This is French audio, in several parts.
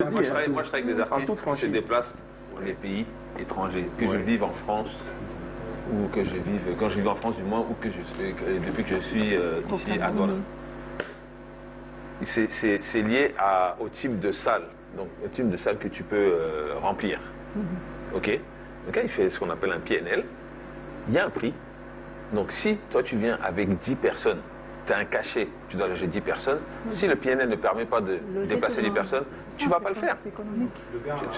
dit. Moi, je travaille avec des artistes qui se franchise. déplacent pour les pays étrangers, que je vive en France ou que je vive, quand je vis en France du moins, ou que depuis que je suis ici à Douala. C'est lié au type de salle, donc au type de salle que tu peux remplir. Ok. Donc quand il fait ce qu'on appelle un PNL, il y a un prix. Donc si toi tu viens avec 10 personnes, tu as un cachet, tu dois loger 10 personnes. Si le PNL ne permet pas de déplacer 10 personnes, tu ne vas pas le faire. C'est économique.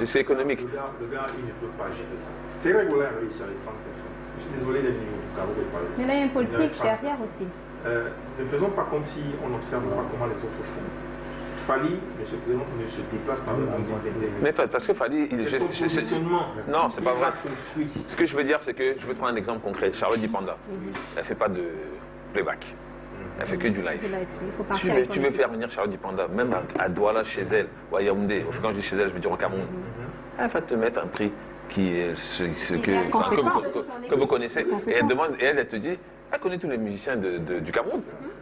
C'est économique. Le gars, il ne peut pas gérer ça. Ferré Goulin a réussi avec 30 personnes. Je suis désolé les niveaux du carreau de parler. Mais là, il y a une politique derrière aussi. Ne faisons pas comme si on n'observe pas comment les autres font. Fali ne se déplace pas avec un droit d'intérêt. Mais parce que Fali, C'est son positionnement. Non, c'est pas Il vrai. va construire. Ce que je veux dire, c'est que je vais te prendre un exemple concret. Charlotte Dipanda, elle ne fait pas de playback. Elle fait que du live. Tu veux faire venir Charlotte Dipanda, même à Douala chez elle, ou à Yaoundé, quand je dis chez elle, je veux dire au Cameroun. Elle va te mettre un prix qui est que vous connaissez. Et elle demande, et elle te dit, elle connaît tous les musiciens du Cameroun.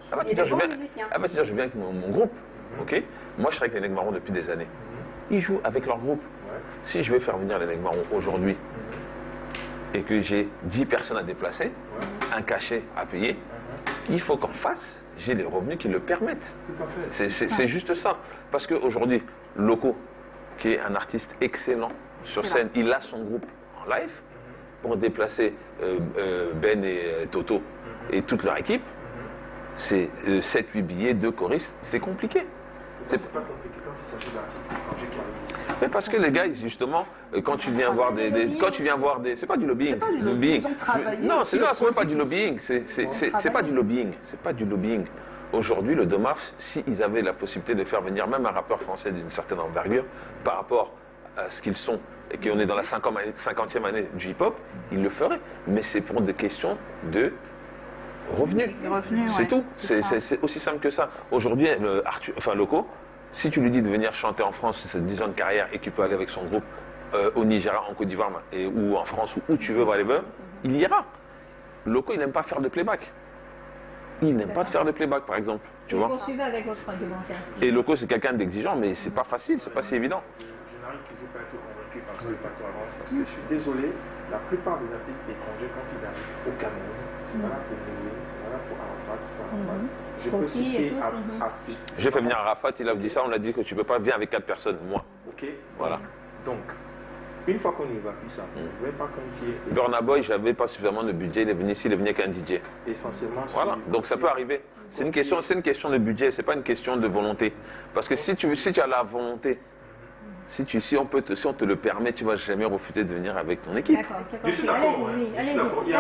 Elle va te dire, je viens avec mon groupe. Ok. Moi, je travaille avec les Nègres Marrons depuis des années. Ils jouent avec leur groupe. Si je veux faire venir les Nègres Marrons aujourd'hui et que j'ai 10 personnes à déplacer, un cachet à payer, il faut qu'en face, j'ai les revenus qui le permettent. C'est juste ça. Parce qu'aujourd'hui, Loco, qui est un artiste excellent sur scène, il a son groupe en live pour déplacer Ben et Toto et toute leur équipe. C'est 7-8 billets, 2 choristes, c'est compliqué. C'est pas compliqué quand il s'agit d'artistes étrangers qui arrivent ici. Mais parce que les gars, justement, quand tu viens voir des, c'est pas du lobbying. Ils ont travaillé. Non, c'est même pas du lobbying. C'est pas du lobbying. C'est pas du lobbying. Aujourd'hui, le 2 mars, s'ils avaient la possibilité de faire venir même un rappeur français d'une certaine envergure par rapport à ce qu'ils sont et qu'on est dans la 50e année du hip-hop, ils le feraient. Mais c'est pour des questions de revenus. C'est tout. C'est aussi simple que ça. Aujourd'hui, Loco, si tu lui dis de venir chanter en France, c'est 10 ans de carrière et qu'il peut aller avec son groupe au Nigeria, en Côte d'Ivoire ou en France ou où tu veux, whatever, il ira. Loco, il n'aime pas faire de playback. Il n'aime pas faire de playback, par exemple. Tu vois. Poursuivez avec votre intervention. Et Loco, c'est quelqu'un d'exigeant, mais c'est pas facile, c'est pas si évident. Je n'arrive toujours pas à être convaincu par ce que le plateau avance parce que je suis désolé, la plupart des artistes étrangers, quand ils arrivent au Cameroun, c'est pas là pour Moué, c'est pas là pour Arafat, c'est pas Arafat. Je peux citer Afi. J'ai fait venir Arafat, il a dit ça, on a dit que tu peux pas venir avec 4 personnes, moi. Ok. Voilà. Donc, une fois qu'on évacue ça, on ne pouvait pas compter. Burna Boy, j'avais pas suffisamment de budget, il est venu ici, il est venu avec un DJ. Essentiellement. Voilà, donc ça peut arriver. C'est une question de budget, c'est pas une question de volonté. Parce que si tu as la volonté, si on te le permet, tu vas jamais refuser de venir avec ton équipe. D'accord, Je suis d'accord. allez-y.